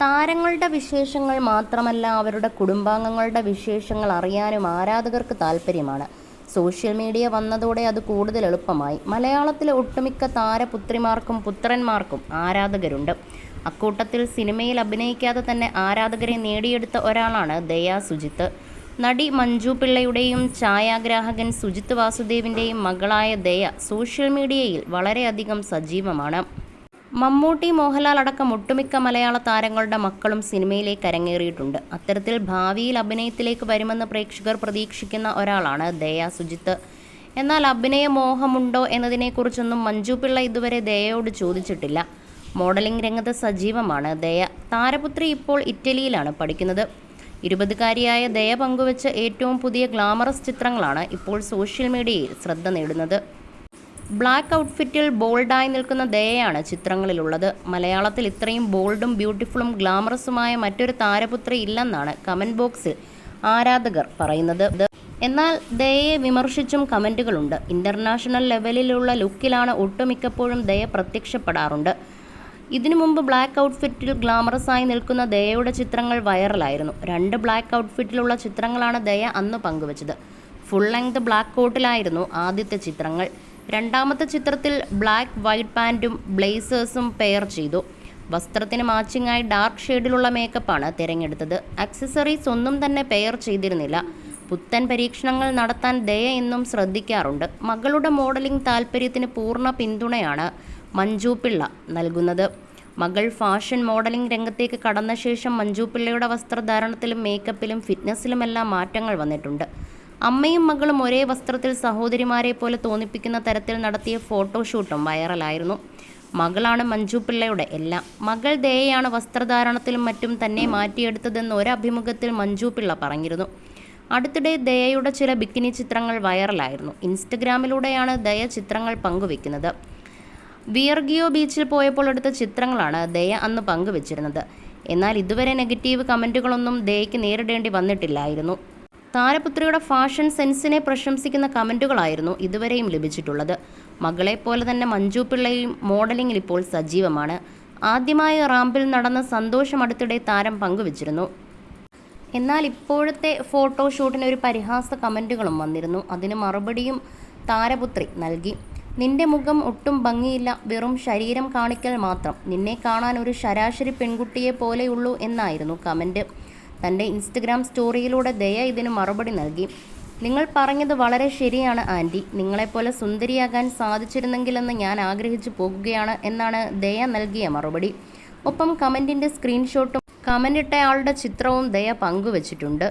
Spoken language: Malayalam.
താരങ്ങളുടെ വിശേഷങ്ങൾ മാത്രമല്ല, അവരുടെ കുടുംബാംഗങ്ങളുടെ വിശേഷങ്ങൾ അറിയാനും ആരാധകർക്ക് താൽപ്പര്യമാണ്. സോഷ്യൽ മീഡിയ വന്നതോടെ അത് കൂടുതൽ എളുപ്പമായി. മലയാളത്തിലെ ഒട്ടുമിക്ക താരപുത്രിമാർക്കും പുത്രന്മാർക്കും ആരാധകരുണ്ട്. അക്കൂട്ടത്തിൽ സിനിമയിൽ അഭിനയിക്കാതെ തന്നെ ആരാധകരെ നേടിയെടുത്ത ഒരാളാണ് ദയ സുജിത്ത്. നടി മഞ്ജു പിള്ളയുടെയും ഛായാഗ്രാഹകൻ സുജിത്ത് വാസുദേവിൻ്റെയും മകളായ ദയ സോഷ്യൽ മീഡിയയിൽ വളരെയധികം സജീവമാണ്. മമ്മൂട്ടി, മോഹൻലാൽ അടക്കം ഒട്ടുമിക്ക മലയാള താരങ്ങളുടെ മക്കളും സിനിമയിലേക്ക് അരങ്ങേറിയിട്ടുണ്ട്. അത്തരത്തിൽ ഭാവിയിൽ അഭിനയത്തിലേക്ക് വരുമെന്ന് പ്രേക്ഷകർ പ്രതീക്ഷിക്കുന്ന ഒരാളാണ് ദയ സുജിത്ത്. എന്നാൽ അഭിനയ മോഹമുണ്ടോ എന്നതിനെക്കുറിച്ചൊന്നും മഞ്ജു പിള്ള ഇതുവരെ ദയയോട് ചോദിച്ചിട്ടില്ല. മോഡലിംഗ് രംഗത്ത് സജീവമാണ് ദയ. താരപുത്രി ഇപ്പോൾ ഇറ്റലിയിലാണ് പഠിക്കുന്നത്. 20-കാരിയായ ദയ പങ്കുവച്ച ഏറ്റവും പുതിയ ഗ്ലാമറസ് ചിത്രങ്ങളാണ് ഇപ്പോൾ സോഷ്യൽ മീഡിയയിൽ ശ്രദ്ധ നേടുന്നത്. ബ്ലാക്ക് ഔട്ട്ഫിറ്റിൽ ബോൾഡായി നിൽക്കുന്ന ദയയാണ് ചിത്രങ്ങളിലുള്ളത്. മലയാളത്തിൽ ഇത്രയും ബോൾഡും ബ്യൂട്ടിഫുള്ളും ഗ്ലാമറസുമായ മറ്റൊരു താരപുത്രി ഇല്ലെന്നാണ് കമന്റ് ബോക്സിൽ ആരാധകർ പറയുന്നത്. എന്നാൽ ദയയെ വിമർശിച്ചും കമന്റുകളുണ്ട്. ഇന്റർനാഷണൽ ലെവലിലുള്ള ലുക്കിലാണ് ഒട്ടുമിക്കപ്പോഴും ദയ പ്രത്യക്ഷപ്പെടാറുണ്ട്. ഇതിനു മുമ്പ് ബ്ലാക്ക് ഔട്ട്ഫിറ്റിൽ ഗ്ലാമറസായി നിൽക്കുന്ന ദയയുടെ ചിത്രങ്ങൾ വൈറലായിരുന്നു. 2 ബ്ലാക്ക് ഔട്ട്ഫിറ്റിലുള്ള ചിത്രങ്ങളാണ് ദയ അന്ന് പങ്കുവച്ചത്. ഫുൾ ലെങ്ത് ബ്ലാക്ക് കോട്ടിലായിരുന്നു ആദ്യത്തെ ചിത്രങ്ങൾ. രണ്ടാമത്തെ ചിത്രത്തിൽ ബ്ലാക്ക് വൈറ്റ് പാൻറ്റും ബ്ലേസേഴ്സും പെയർ ചെയ്തു. വസ്ത്രത്തിന് മാച്ചിങ്ങായി ഡാർക്ക് ഷെയ്ഡിലുള്ള മേക്കപ്പാണ് തിരഞ്ഞെടുത്തത്. ആക്സസറീസ് ഒന്നും തന്നെ പെയർ ചെയ്തിരുന്നില്ല. പുത്തൻ പരീക്ഷണങ്ങൾ നടത്താൻ ദയ ഇന്നും ശ്രദ്ധിക്കാറുണ്ട്. മകളുടെ മോഡലിംഗ് താൽപ്പര്യത്തിന് പൂർണ്ണ പിന്തുണയാണ് മഞ്ജു പിള്ള നൽകുന്നത്. മകൾ ഫാഷൻ മോഡലിംഗ് രംഗത്തേക്ക് കടന്ന ശേഷം മഞ്ജു പിള്ളയുടെ വസ്ത്രധാരണത്തിലും മേക്കപ്പിലും ഫിറ്റ്നസ്സിലുമെല്ലാം മാറ്റങ്ങൾ വന്നിട്ടുണ്ട്. അമ്മയും മകളും ഒരേ വസ്ത്രത്തിൽ സഹോദരിമാരെ പോലെ തോന്നിപ്പിക്കുന്ന തരത്തിൽ നടത്തിയ ഫോട്ടോഷൂട്ടും വൈറലായിരുന്നു. മകളാണ് മഞ്ജു പിള്ളയുടെ എല്ലാം. മകൾ ദയയാണ് വസ്ത്രധാരണത്തിലും മറ്റും തന്നെ മാറ്റിയെടുത്തതെന്ന് ഒരഭിമുഖത്തിൽ മഞ്ജു പിള്ള പറഞ്ഞിരുന്നു. അടുത്തിടെ ദയയുടെ ചില ബിക്കിനി ചിത്രങ്ങൾ വൈറലായിരുന്നു. ഇൻസ്റ്റഗ്രാമിലൂടെയാണ് ദയ ചിത്രങ്ങൾ പങ്കുവെക്കുന്നത്. വിയർഗിയോ ബീച്ചിൽ പോയപ്പോൾ എടുത്ത ചിത്രങ്ങളാണ് ദയ അന്ന് പങ്കുവച്ചിരുന്നത്. എന്നാൽ ഇതുവരെ നെഗറ്റീവ് കമൻറ്റുകളൊന്നും ദയയ്ക്ക് നേരിടേണ്ടി വന്നിട്ടില്ലായിരുന്നു. താരപുത്രിയുടെ ഫാഷൻ സെൻസിനെ പ്രശംസിക്കുന്ന കമൻറ്റുകളായിരുന്നു ഇതുവരെയും ലഭിച്ചിട്ടുള്ളത്. മകളെപ്പോലെ തന്നെ മഞ്ജു പിള്ളയും മോഡലിംഗിൽ ഇപ്പോൾ സജീവമാണ്. ആദ്യമായി റാമ്പിൽ നടന്ന സന്തോഷം അടുത്തിടെ താരം പങ്കുവച്ചിരുന്നു. എന്നാൽ ഇപ്പോഴത്തെ ഫോട്ടോഷൂട്ടിന് ഒരു പരിഹാസ കമൻറ്റുകളും വന്നിരുന്നു. അതിന് മറുപടിയും താരപുത്രി നൽകി. നിന്റെ മുഖം ഒട്ടും ഭംഗിയില്ല, വെറും ശരീരം കാണിക്കൽ മാത്രം. നിന്നെ കാണാൻ ഒരു ശരാശരി പെൺകുട്ടിയെ പോലെയുള്ളൂ എന്നായിരുന്നു കമൻറ്റ്. തൻ്റെ ഇൻസ്റ്റഗ്രാം സ്റ്റോറിയിലൂടെ ദയ ഇതിന് മറുപടി നൽകി. നിങ്ങൾ പറഞ്ഞത് വളരെ ശരിയാണ് ആൻറ്റി. നിങ്ങളെപ്പോലെ സുന്ദരിയാകാൻ സാധിച്ചിരുന്നെങ്കിലെന്ന് ഞാൻ ആഗ്രഹിച്ചു പോകുകയാണ് എന്നാണ് ദയ നൽകിയ മറുപടി. ഒപ്പം കമൻറ്റിൻ്റെ സ്ക്രീൻഷോട്ടും കമൻറ്റിട്ടയാളുടെ ചിത്രവും ദയ പങ്കുവച്ചിട്ടുണ്ട്.